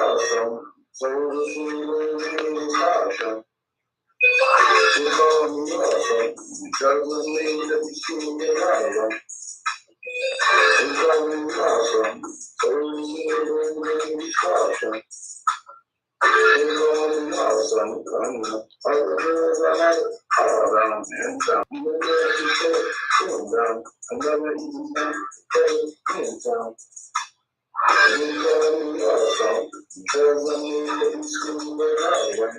awesome. So this is awesome. You call me awesome. Because of me, that you see me awesome. You call me awesome. So this is awesome. You call me awesome. All the girls I like, all down and down. You know what you say, down. I never even know in town. You call me awesome. Because of me, that you see me awesome.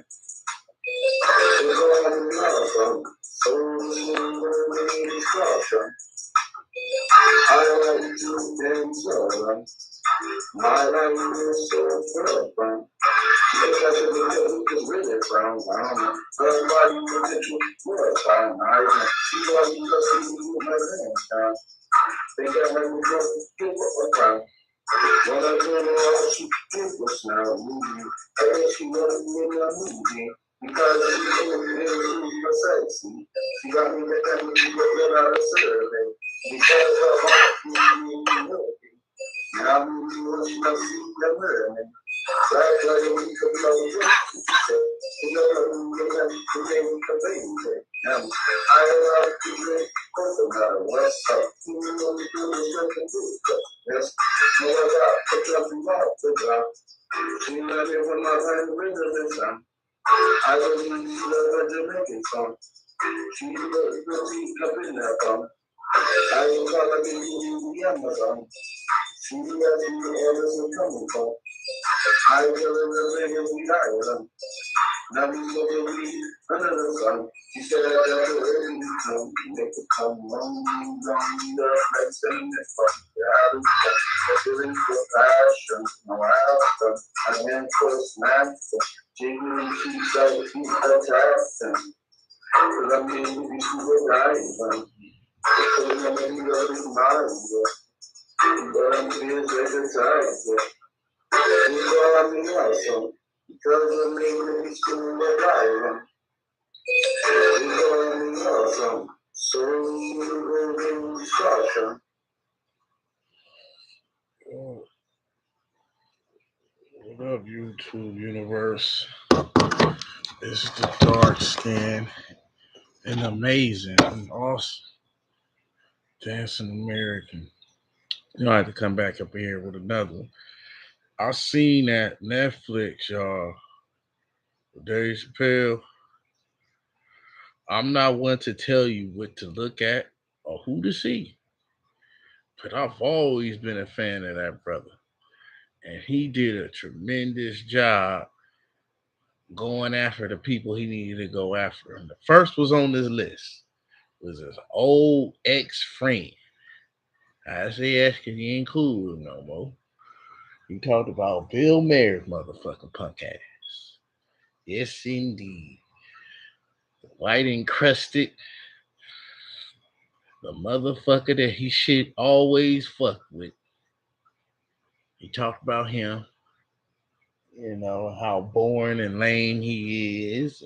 You call me awesome. So this is awesome. I like to dance around. My life is so fun. Because of the you can really frown down. Everybody look at you more fine. I know. You are because you my hands down. Think I let me go give up a crown. When I do it all, she think what's now movie. I guess she wanted me in a movie. Because she couldn't really sexy. She got me that time to get out of survey. Because of my now I'm what she must see the learning. Black lady, we could know what she said. You know what we have to do for baby. Now, I love to drink no matter what's up. You know we do is drink and do stuff. Yes, no I got to jump and walk the drop. She let me when my hand rings this time. I was in the Jamaican song. She looked the teeth up in that phone. I ain't gonna be the Amazon. She let me where this is coming from. I really we die with them. Now we go to read another song. She said that the early come, make it come long, the next thing that fuck out of feeling for passion, no outcome. I am for snaps, jiggling cheeks out, keep attacking. Cause I mean, we were dying, cause I mean, you got this mind, but I'm being exercised. You call me awesome, because of me, we still alive. You call me awesome, so you will be awesome. What up, YouTube universe? This is the dark skin and amazing and awesome dancing American. You know, I have to come back up here with another one. I seen that Netflix, y'all. Dave Chappelle. I'm not one to tell you what to look at or who to see, but I've always been a fan of that brother, and he did a tremendous job going after the people he needed to go after. And the first was on this list was his old ex friend. I say ex because he ain't cool with him no more. He talked about Bill Maher's motherfucking punk ass. Yes, indeed. The white encrusted, the motherfucker that he should always fuck with. He talked about him, you know, how boring and lame he is.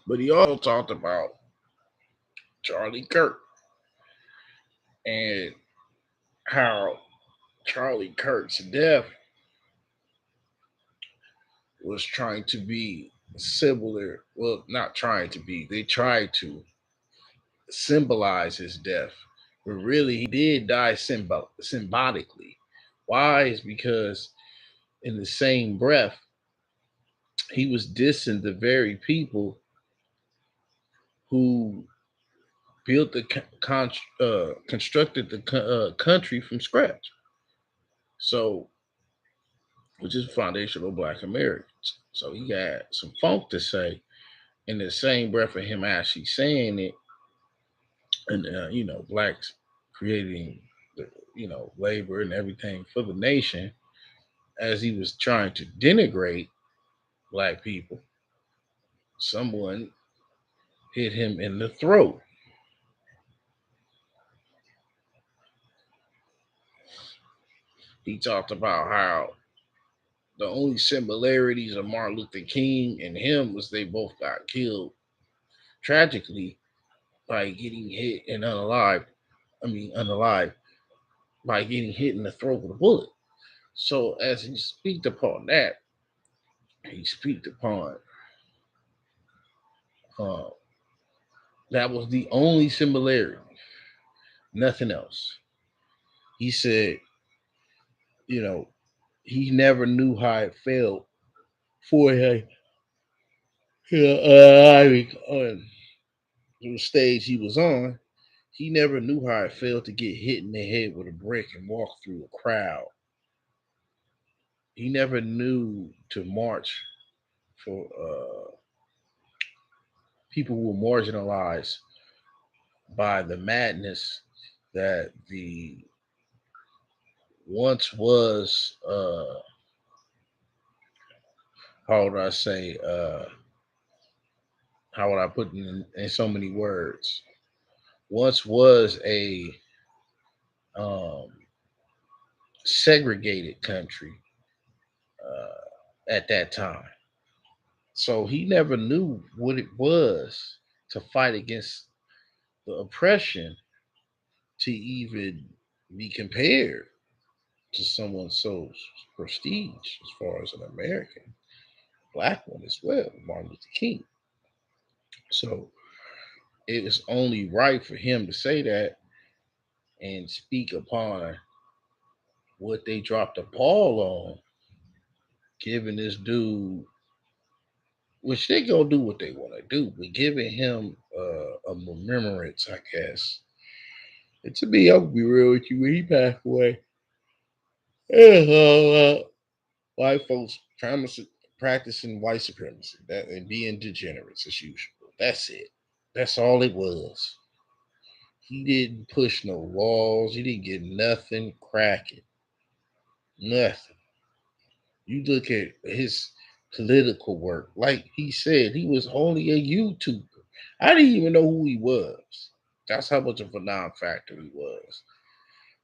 But he also talked about Charlie Kirk and how Charlie Kirk's death was trying to be similar. Well, not trying to be. They tried to symbolize his death, but really he did die symbolically. Why? Is because in the same breath he was dissing the very people who built the constructed the country from scratch. So, which is foundational Black Americans. So he got some funk to say in the same breath of him actually saying it, and blacks creating the labor and everything for the nation, as he was trying to denigrate black people. Someone hit him in the throat. He talked about how The only similarities of Martin Luther King and him was they both got killed tragically by getting hit and unalive. I mean, unalive by getting hit in the throat with a bullet. So as he speaks upon that, he speaks upon uh, that was the only similarity, nothing else. He said, you know, he never knew how it felt for him. On the stage he was on, he never knew how it felt to get hit in the head with a brick and walk through a crowd. He never knew to march for people who were marginalized by the madness that the once was how would I say how would I put it in so many words, once was a um, segregated country at that time. So he never knew what it was to fight against the oppression to even be compared to someone so prestige as far as an American black one as well, Martin Luther King. So it was only right for him to say that and speak upon what they dropped the ball on, giving this dude, which they gonna do what they want to do, but giving him a remembrance, I guess. And to me, I'll be real with you, when he passed away, white folks practicing white supremacy that and being degenerates as usual. That's it. That's all it was. He didn't push no laws. He didn't get nothing cracking. Nothing. You look at his political work, like he said, he was only a YouTuber. I didn't even know who he was. That's how much of a non-factor he was.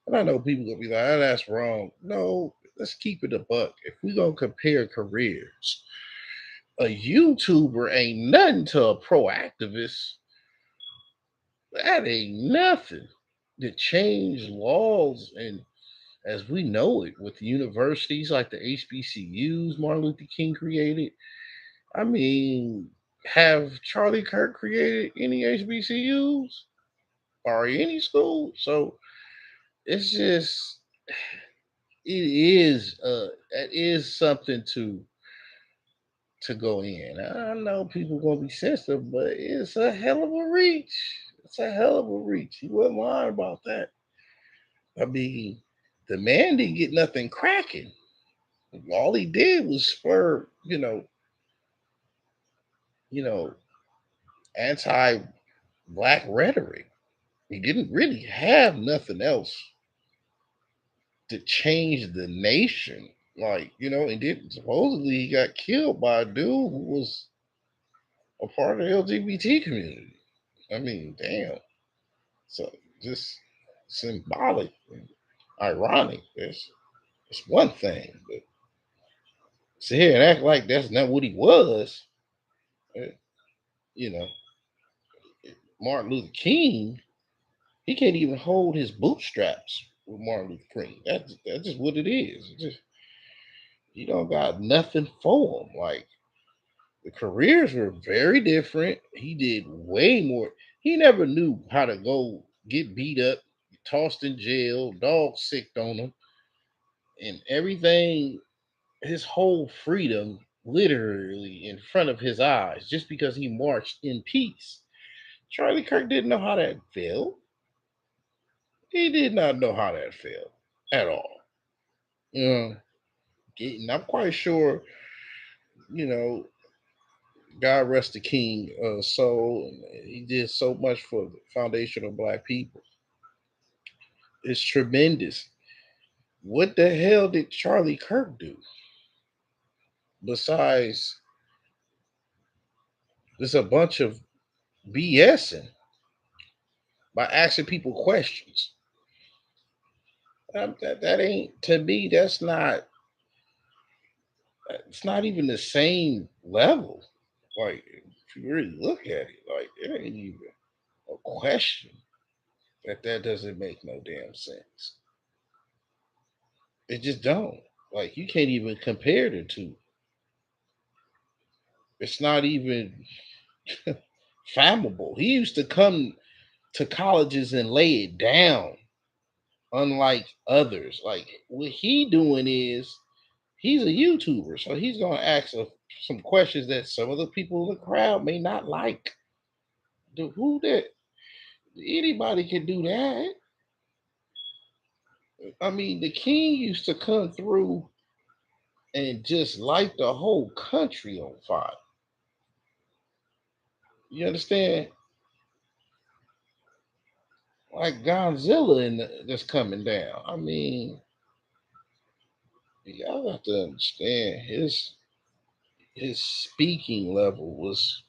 And I know people gonna be like, oh, that's wrong. No, let's keep it a buck. If we gonna compare careers, a YouTuber ain't nothing to a pro activist. That ain't nothing to change laws and as we know it with universities like the HBCUs Martin Luther King created. I mean, have Charlie Kirk created any HBCUs or any school? So it's just it is something to go in. I know people gonna be sensitive, but it's a hell of a reach. It's a hell of a reach. He wasn't lying about that. I mean, the man didn't get nothing cracking. All he did was spur, you know, anti-black rhetoric. He didn't really have nothing else to change the nation. Like, and then supposedly he got killed by a dude who was a part of the LGBT community. I mean, damn. So just symbolic and ironic. It's one thing, but sit here and act like that's not what he was. eh, You know, Martin Luther King, he can't even hold his bootstraps with Martin Luther King. That's just what it is. It just he don't got nothing for him. Like the careers were very different. He did way more. He never knew how to go get beat up, tossed in jail, dog sicked on him, and everything. His whole freedom literally in front of his eyes just because he marched in peace. Charlie Kirk didn't know how that felt. He did not know how that felt at all. You know, and I'm quite sure, you know, God rest the King soul. And he did so much for the foundation of black people. It's tremendous. What the hell did Charlie Kirk do besides there's a bunch of BSing by asking people questions? That ain't to me. That's not It's not even the same level. Like, if you really look at it, like, it ain't even a question that doesn't make no damn sense. It just don't. Like, you can't even compare the two. It's not even fathomable. He used to come to colleges and lay it down, unlike others. Like, what he doing is he's a YouTuber, so he's gonna ask some questions that some of the people in the crowd may not like. Who that? Anybody can do that. I mean, the king used to come through and just light the whole country on fire. You understand? Like Godzilla that's coming down. I mean, y'all have to understand his speaking level was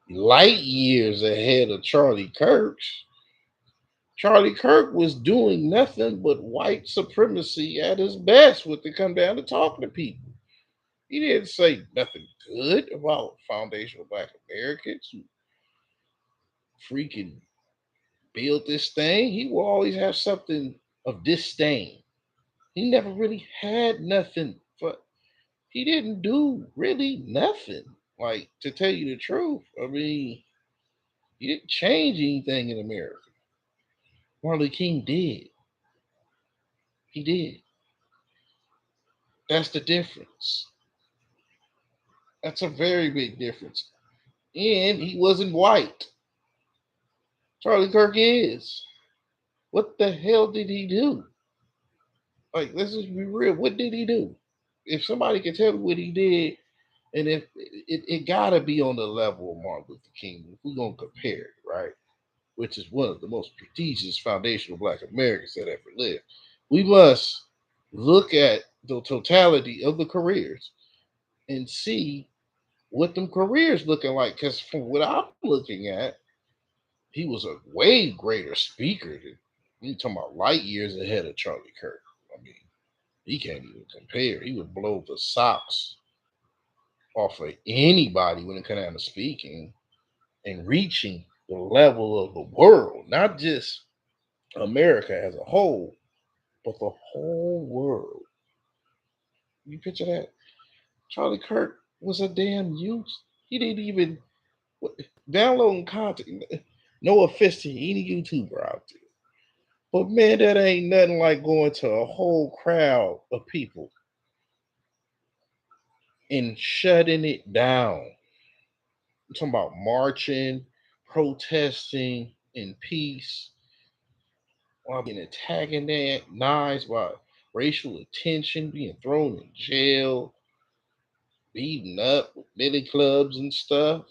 light years ahead of Charlie Kirk's. Charlie Kirk was doing nothing but white supremacy at his best when it come down to talking to people. He didn't say nothing good about foundational black Americans who freaking built this thing. He will always have something of disdain. He never really had nothing for he didn't do really nothing. Like, to tell you the truth, I mean, he didn't change anything in America. Martin Luther King did. He did. That's the difference. That's a very big difference. And he wasn't white. Charlie Kirk is. What the hell did he do? Like, let's just be real. What did he do? If somebody can tell me what he did, and if it gotta be on the level of Martin Luther King, if we're gonna compare it, right? Which is one of the most prestigious foundational black Americans that ever lived. We must look at the totality of the careers and see what them careers looking like. Because from what I'm looking at, he was a way greater speaker than you talking about light years ahead of Charlie Kirk. I mean, he can't even compare. He would blow the socks off of anybody when it comes down to speaking and reaching the level of the world, not just America as a whole, but the whole world. You picture that? Charlie Kirk was a damn youth. He didn't even downloading content. No offense to any YouTuber out there. But man, that ain't nothing like going to a whole crowd of people and shutting it down. I'm talking about marching, protesting in peace, while being antagonized by racial attention, being thrown in jail, beaten up with billy clubs and stuff,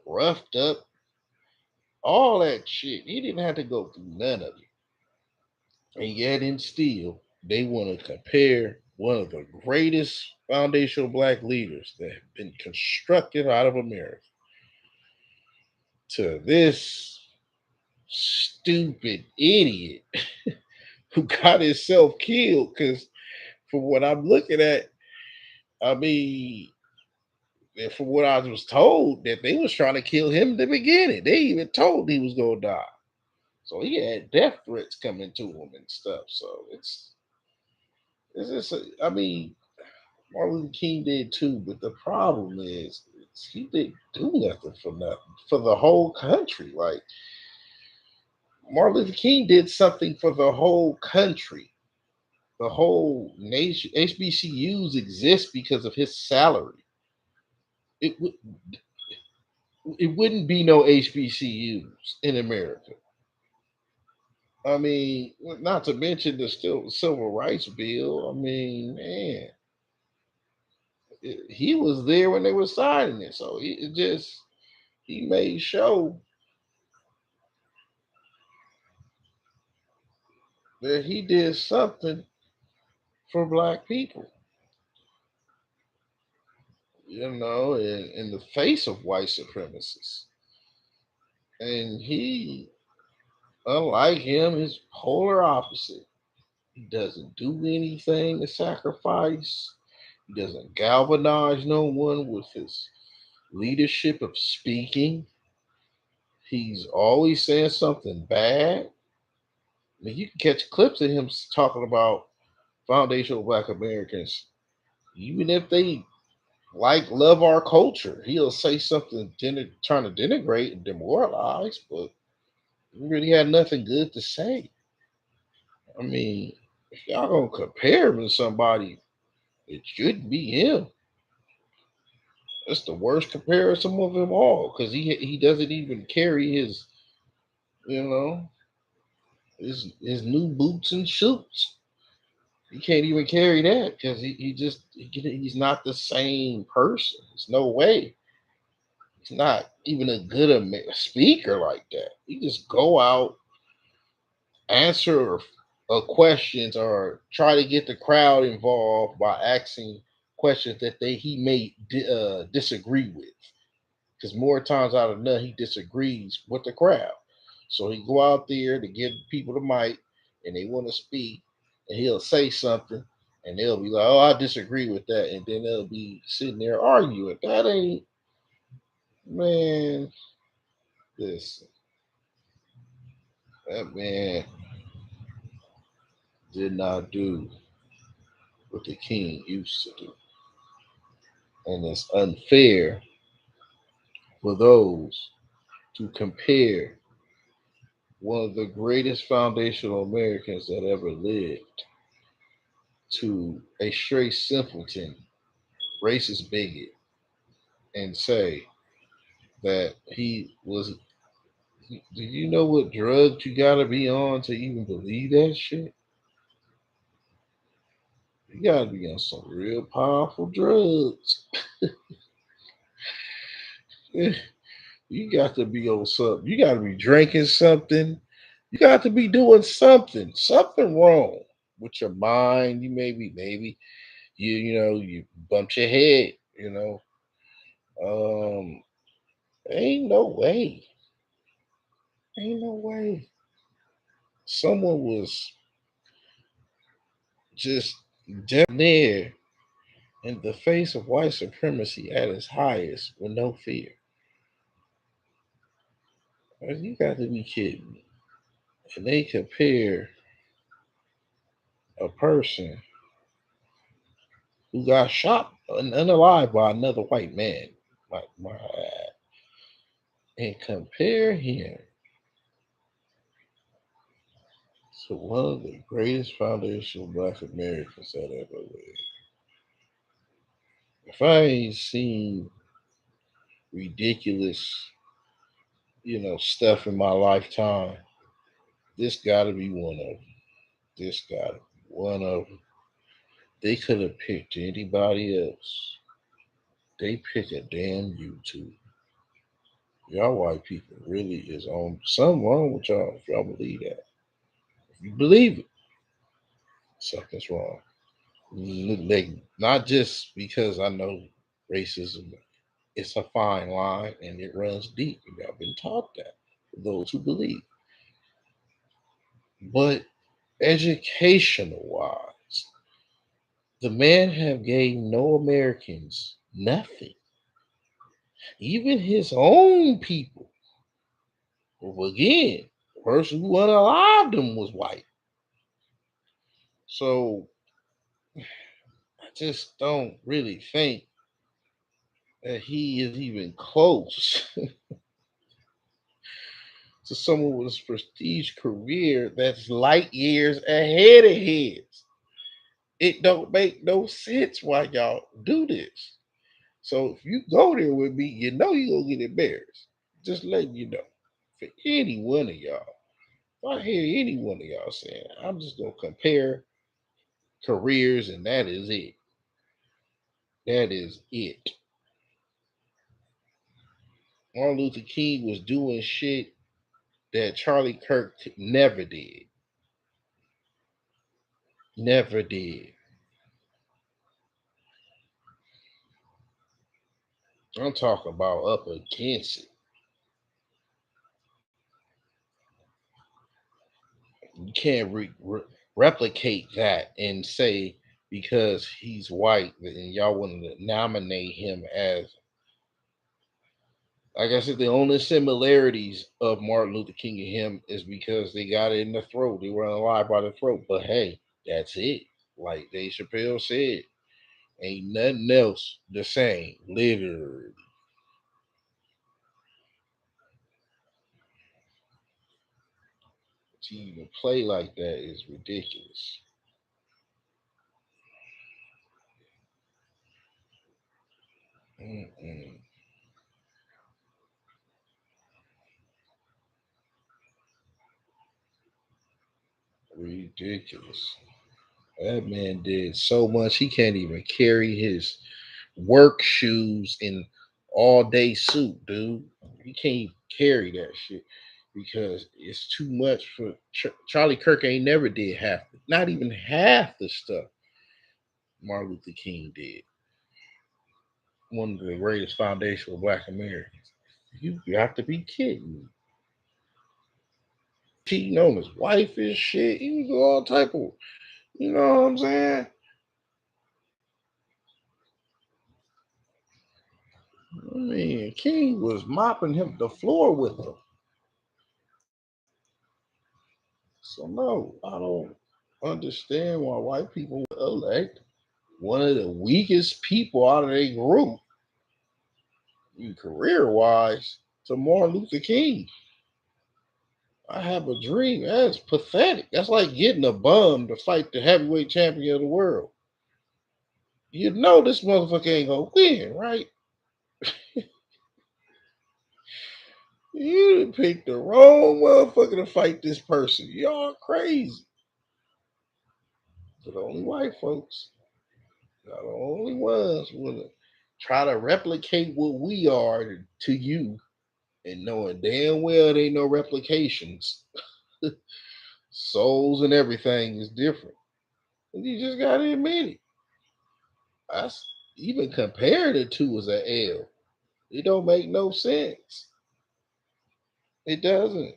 roughed up, all that shit. He didn't have to go through none of it. And yet, and still, they want to compare one of the greatest foundational black leaders that have been constructed out of America to this stupid idiot who got himself killed. Because from what I'm looking at, I mean, and from what I was told, that they was trying to kill him in the beginning. They even told he was gonna die. So he had death threats coming to him and stuff. So it's just I mean, Martin Luther King did too, but the problem is he didn't do nothing for nothing for the whole country. Like, Martin Luther King did something for the whole country, the whole nation. HBCUs exist because of his salary. It would it wouldn't be no HBCUs in America. I mean, not to mention the still civil rights bill. I mean, man, he was there when they were signing it, so he made sure that he did something for black people. In the face of white supremacists, and he, unlike him, is polar opposite. He doesn't do anything to sacrifice. He doesn't galvanize no one with his leadership of speaking. He's always saying something bad. I mean, you can catch clips of him talking about foundational Black Americans, even if they love our culture. He'll say something trying to denigrate and demoralize, but he really had nothing good to say. I mean, if y'all gonna compare him to somebody, it shouldn't be him. That's the worst comparison of them all because he doesn't even carry his you know his new boots and shoes. He can't even carry that because he's not the same person. There's no way. He's not even a good speaker like that. He just go out, answer questions, or try to get the crowd involved by asking questions that he may disagree with. Because more times out of none, he disagrees with the crowd. So he go out there to give people the mic, and they want to speak, and he'll say something, and they'll be like, "Oh, I disagree with that," and then they'll be sitting there arguing. That ain't man. Listen, that man did not do what the king used to do, and it's unfair for those to compare one of the greatest foundational Americans that ever lived to a straight simpleton, racist bigot, and say that he was. Do you know what drugs you gotta be on to even believe that shit? You gotta be on some real powerful drugs. You got to be on something. You got to be drinking something. You got to be doing something wrong with your mind. You maybe you bumped your head. Um, ain't no way, ain't no way. Someone was just down there in the face of white supremacy at its highest with no fear. You got to be kidding me. And they compare a person who got shot unalive by another white man, and compare him to one of the greatest foundational Black Americans that ever lived. If I ain't seen ridiculous, stuff in my lifetime, this got to be one of them. This got to be one of them. They could have picked anybody else. They pick a damn YouTube. Y'all white people really is on something wrong with y'all if y'all believe that. If you believe it, something's wrong. Like, not just because I know racism, it's a fine line and it runs deep. Y'all been taught that for those who believe. But educational wise, the man have gave no Americans nothing. Even his own people. Well, again, the person who unalived him was white. So I just don't really think that he is even close to someone with a prestige career that's light years ahead of his. It don't make no sense why y'all do this. So if you go there with me, you know you're gonna get embarrassed. Just letting you know. For any one of y'all, if I hear any one of y'all saying, I'm just gonna compare careers and that is it. That is it. Martin Luther King was doing shit that Charlie Kirk never did. Never did. I'm talking about up against it. You can't replicate that and say because he's white and y'all want to nominate him as, like I said, the only similarities of Martin Luther King and him is because they got it in the throat. They were alive by the throat. But hey, that's it. Like Dave Chappelle said, ain't nothing else the same. Literally. To even play like that is ridiculous. Mm-mm. Ridiculous. That man did so much he can't even carry his work shoes in all day suit, dude. He can't carry that shit because it's too much for Charlie Kirk. Ain't never did half, not even half the stuff Martin Luther King did. One of the greatest foundational Black Americans. You have to be kidding me. Cheating on his wife and shit. He was all type of, you know what I'm saying? I mean, King was mopping him the floor with him. So no, I don't understand why white people elect one of the weakest people out of their group, career wise, to Martin Luther King. I have a dream. That's pathetic. That's like getting a bum to fight the heavyweight champion of the world. You know this motherfucker ain't gonna win, right? You picked the wrong motherfucker to fight this person. Y'all crazy. But only white folks. Y'all the only ones wanna try to replicate what we are to you, and knowing damn well they no replications. Souls and everything is different. And you just gotta admit it. That's even comparing the two is an L. It don't make no sense. It doesn't.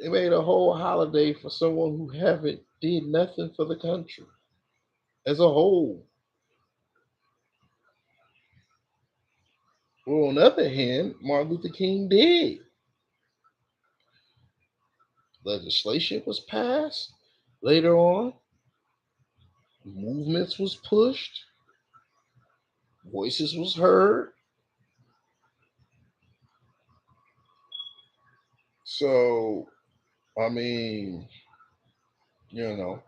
They made a whole holiday for someone who haven't did nothing for the country as a whole. Well, on the other hand, Martin Luther King did. Legislation was passed later on. Movements was pushed. Voices was heard. So, I mean, you know,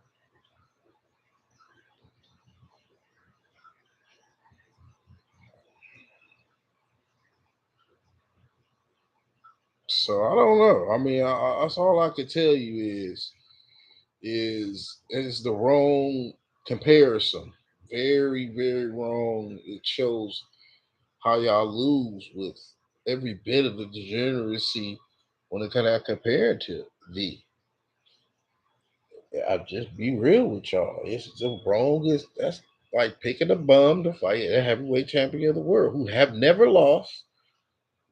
so I don't know. I mean, that's all I could tell you is the wrong comparison. Very, very wrong. It shows how y'all lose with every bit of the degeneracy when it kind of compared to the. I just be real with y'all. It's the wrongest. That's like picking a bum to fight a heavyweight champion of the world who have never lost,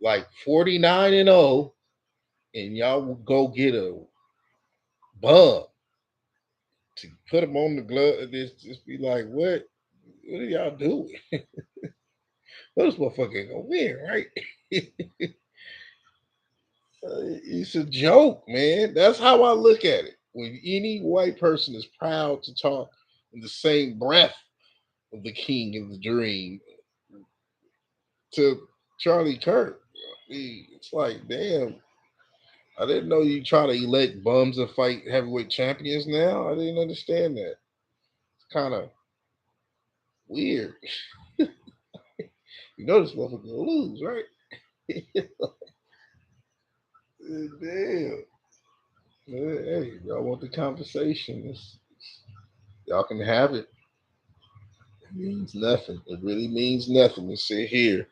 like 49-0, and y'all will go get a bum to put him on the glove. Just be like, what? What are y'all doing? Well, this motherfucker ain't gonna win, right? It's a joke, man. That's how I look at it. When any white person is proud to talk in the same breath of the king and the dream to Charlie Kirk, it's like, damn, I didn't know you try to elect bums to fight heavyweight champions now. I didn't understand that. It's kind of weird. You know this motherfucker gonna lose, right? Damn. Hey, y'all want the conversation? Y'all can have it. It means nothing. It really means nothing to sit here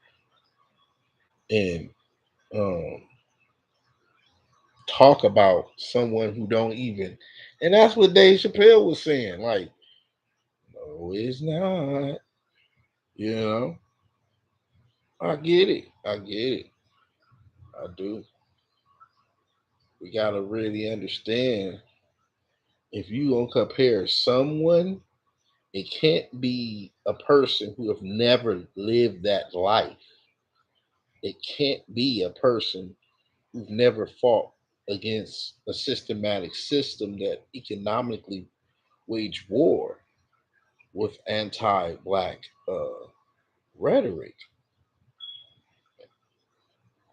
and um, talk about someone who don't even. And that's what Dave Chappelle was saying. Like, no, it's not. You know, I get it. I get it. I do. We gotta really understand. If you gonna compare someone, it can't be a person who have never lived that life. It can't be a person who've never fought against a systematic system that economically wage war with anti-black rhetoric.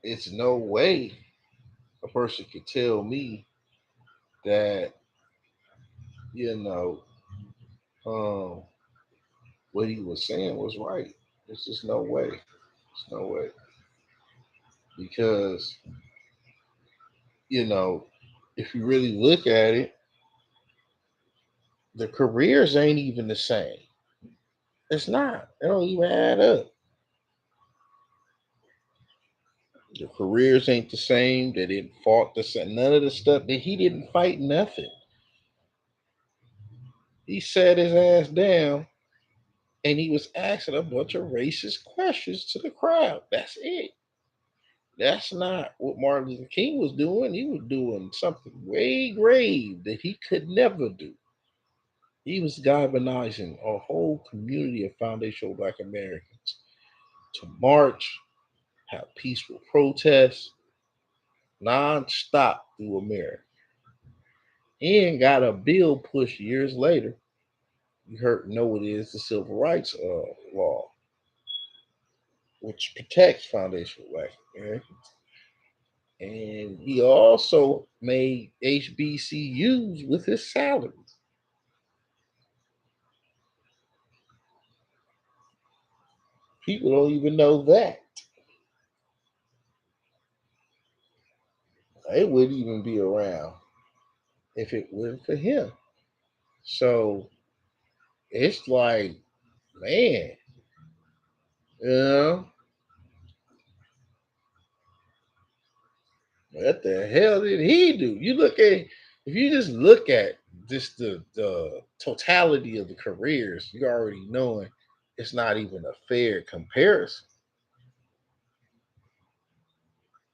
It's no way a person could tell me that you know um, what he was saying was right. There's just no way. There's no way because you know if you really look at it, the careers ain't even the same. It's not. They don't even add up. The careers ain't the same. They didn't fought the same. None of the stuff that he didn't fight. Nothing. He sat his ass down and he was asking a bunch of racist questions to the crowd. That's it. That's not what Martin Luther King was doing. He was doing something way grave that he could never do. He was galvanizing a whole community of foundational Black Americans to march, have peaceful protests, non-stop through America. And got a bill pushed years later. You heard know what it is, the Civil Rights Law, which protects foundational Black Americans. And he also made HBCUs with his salary. People don't even know that. They wouldn't even be around if it wasn't for him. So it's like, man, you know, what the hell did he do? You look at if you just look at just the totality of the careers, you already knowing it's not even a fair comparison.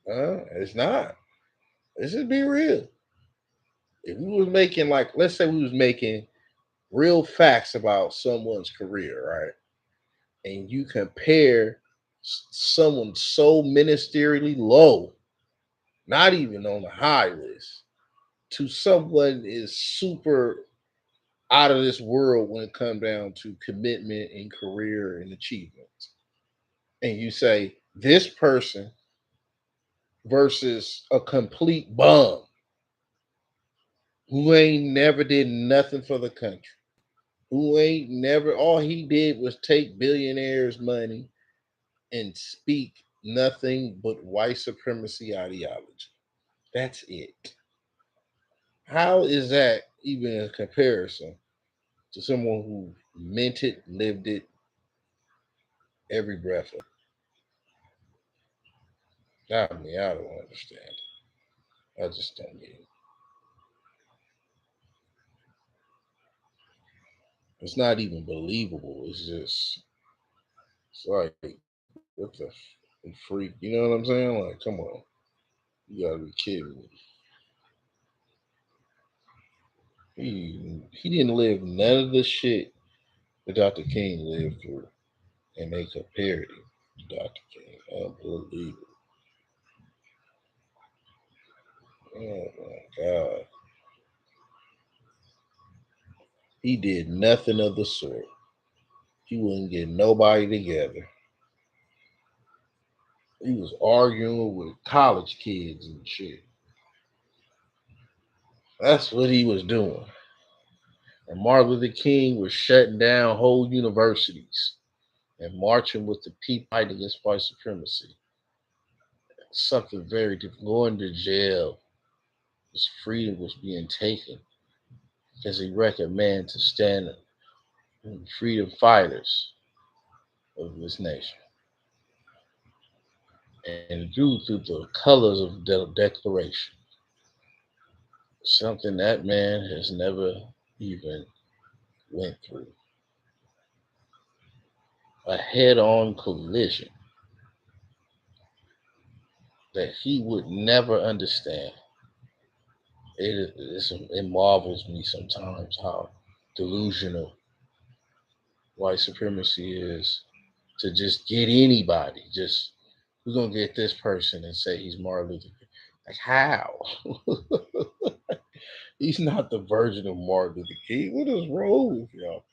It's not. Let's just be real. If we was making like, let's say we was making real facts about someone's career, right? And you compare someone so ministerially low, not even on the high list, to someone is super out of this world when it comes down to commitment and career and achievements. And you say this person versus a complete bum who ain't never did nothing for the country, who ain't never, all he did was take billionaires' money and speak nothing but white supremacy ideology. That's it. How is that even a comparison to someone who meant it, lived it, every breath of it? I mean, I don't understand. I just don't get it. It's not even believable. It's just, it's like, what the freak? You know what I'm saying? Like, come on. You gotta be kidding me. He didn't live none of the shit that Dr. King lived through. And they compared him to Dr. King. Unbelievable. Oh my God. He did nothing of the sort. He wouldn't get nobody together. He was arguing with college kids and shit. That's what he was doing. And Martin Luther King was shutting down whole universities and marching with the people fighting against white supremacy. Something very different. Going to jail. His freedom was being taken as he recommended to stand freedom fighters of this nation. And drew through the colors of the Declaration. Something that man has never even went through. A head-on collision that he would never understand. it marvels me sometimes how delusional white supremacy is to just get anybody. Just we're gonna get this person and say he's Martin Luther King. Like how? He's not the version of Martin Luther King. What is wrong with y'all?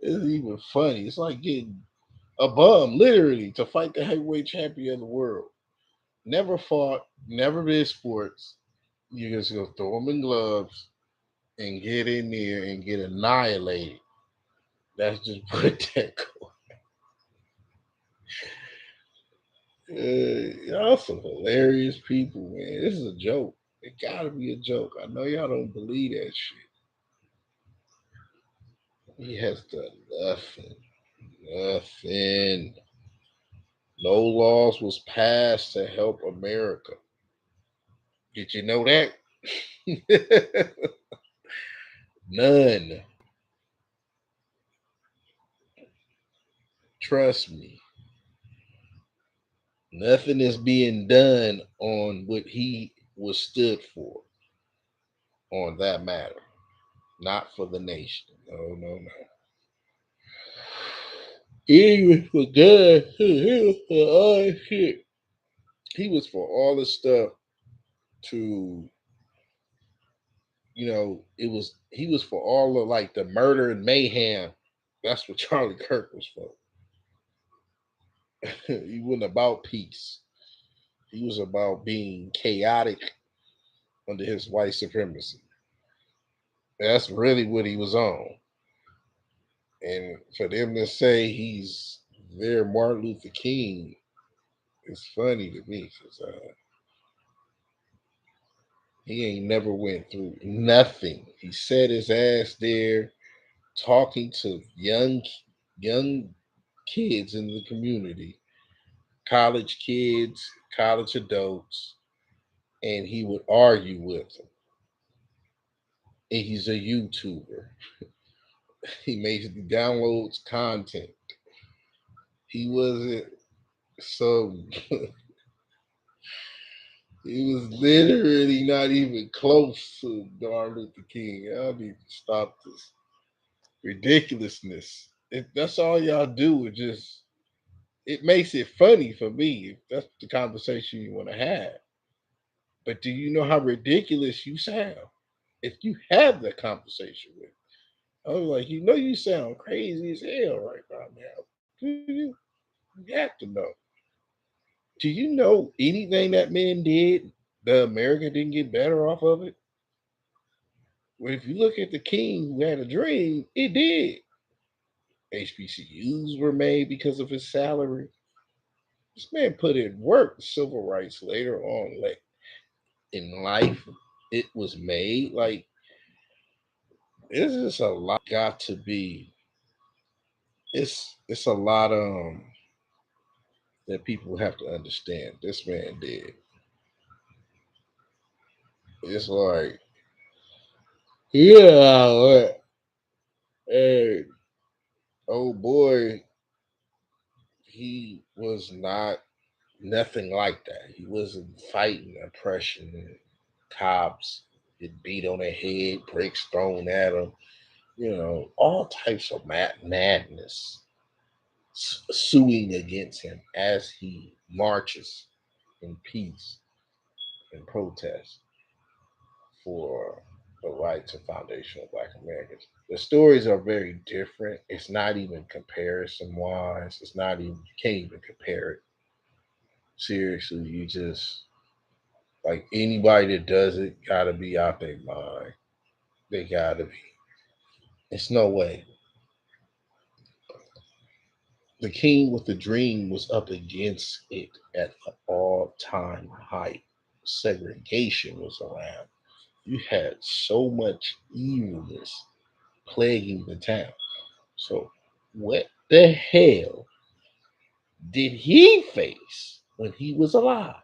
It's even funny. It's like getting a bum, literally, to fight the heavyweight champion of the world. Never fought, never did sports. You just go throw him in gloves and get in there and get annihilated. That's just put that. Y'all some hilarious people, man. This is a joke. It gotta be a joke. I know y'all don't believe that shit. He has done nothing. Nothing. No laws was passed to help America. Did you know that? None. Trust me. Nothing is being done on what he was stood for on that matter. Not for the nation. No, no, no. He was for God. He was for all shit. He was for all the stuff to, it was he was for all of like the murder and mayhem. That's what Charlie Kirk was for. He wasn't about peace. He was about being chaotic under his white supremacy. That's really what he was on. And for them to say he's their Martin Luther King, it's funny to me because he ain't never went through nothing. He set his ass there talking to young kids in the community, college kids, college adults, and he would argue with them. And he's a YouTuber. He makes downloads content. He wasn't some. He was literally not even close to Martin Luther King. I need to stop this ridiculousness. If that's all y'all do, it makes it funny for me. If that's the conversation you want to have. But do you know how ridiculous you sound if you have that conversation with? I was like, you sound crazy as hell right now. Do you? You have to know. Do you know anything that man did? The America didn't get better off of it. Well, if you look at the king who had a dream, it did. HBCUs were made because of his salary. This man put in work. Civil rights later on, like in life, it was made. Like it's just a lot. Got to be. It's a lot that people have to understand. This man did. It's like yeah, hey, oh boy, he was not nothing like that. He wasn't fighting oppression and cops get beat on their head, bricks thrown at him, all types of madness suing against him as he marches in peace and protest for the rights of foundational Black Americans. The stories are very different. It's not even comparison wise. It's not even, you can't even compare it. Seriously, you just, like anybody that does it, gotta be out their mind. They gotta be. It's no way. The king with the dream was up against it at an all-time height. Segregation was around. You had so much evilness plaguing the town. So, what the hell did he face when he was alive?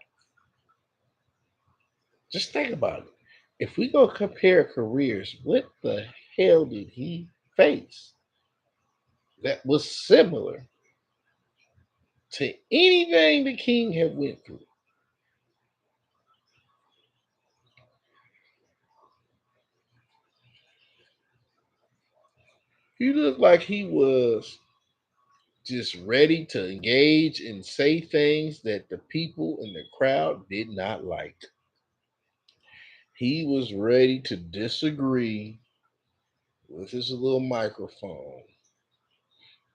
Just think about it. If we go compare careers, what the hell did he face that was similar to anything the king had went through? He looked like he was just ready to engage and say things that the people in the crowd did not like. He was ready to disagree with his little microphone,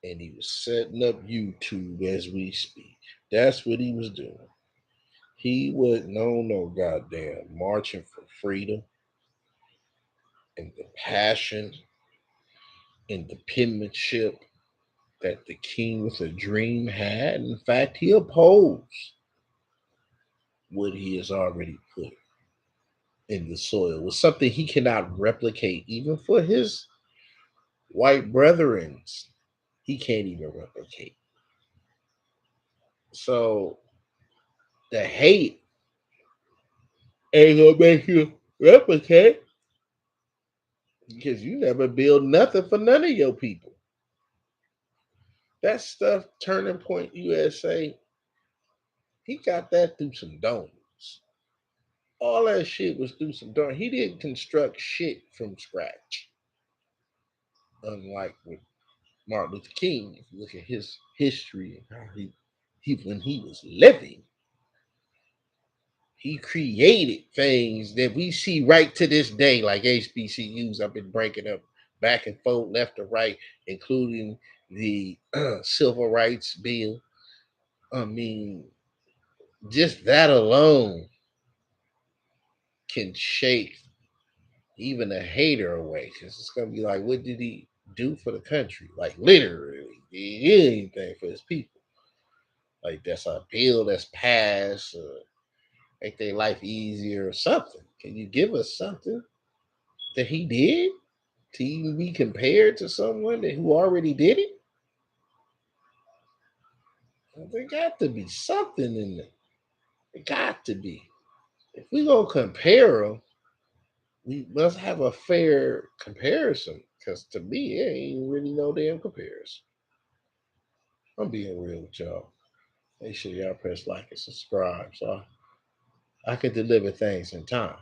and he was setting up YouTube as we speak. That's what he was doing. He wasn't on no goddamn marching for freedom and the passion and the penmanship that the king with a dream had. In fact, he opposed what he has already put in the soil. It was something he cannot replicate, even for his white brethren. He can't even replicate. So the hate ain't gonna make you replicate because you never build nothing for none of your people. That stuff, Turning Point USA, he got that through some donors. All that shit was through some donors. He didn't construct shit from scratch. Unlike with Martin Luther King, if you look at his history and how he when he was living, he created things that we see right to this day, like HBCUs. I've been breaking up back and forth, left to right, including the Civil Rights Bill. I mean, just that alone can shake even a hater away because it's gonna be like, what did he do for the country? Like literally, he did anything for his people. Like that's a bill that's passed, make their life easier or something. Can you give us something that he did to even be compared to someone who already did it? Well, there got to be something in there. It got to be. If we gonna compare them, we must have a fair comparison. Because to me, it ain't really no damn comparison. I'm being real with y'all. Make sure y'all press like and subscribe so I can deliver things in time.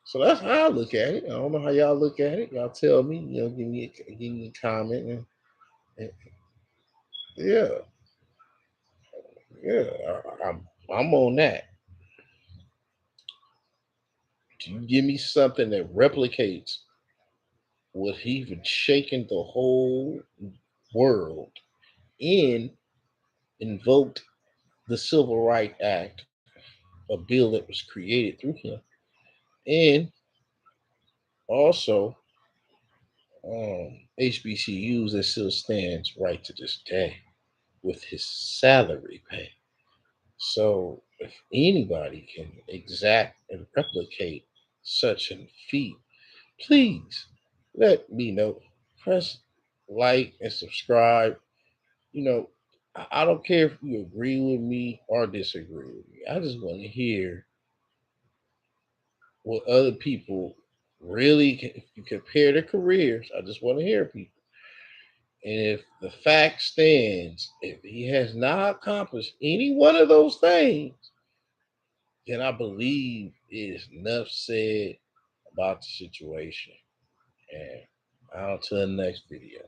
So that's how I look at it. I don't know how y'all look at it. Y'all tell me. Give me a comment. And yeah, yeah, I'm on that. You give me something that replicates what he been shaking the whole world and invoked the Civil Rights Act, a bill that was created through him, and also HBCUs that still stands right to this day with his salary pay. So if anybody can exact and replicate such a feat, please let me know. Press like and subscribe. You know, I don't care if you agree with me or disagree with me. I just want to hear what other people really can, if you compare their careers. I just want to hear people. And if the fact stands, if he has not accomplished any one of those things, then I believe it is enough said about the situation. And on to the next video.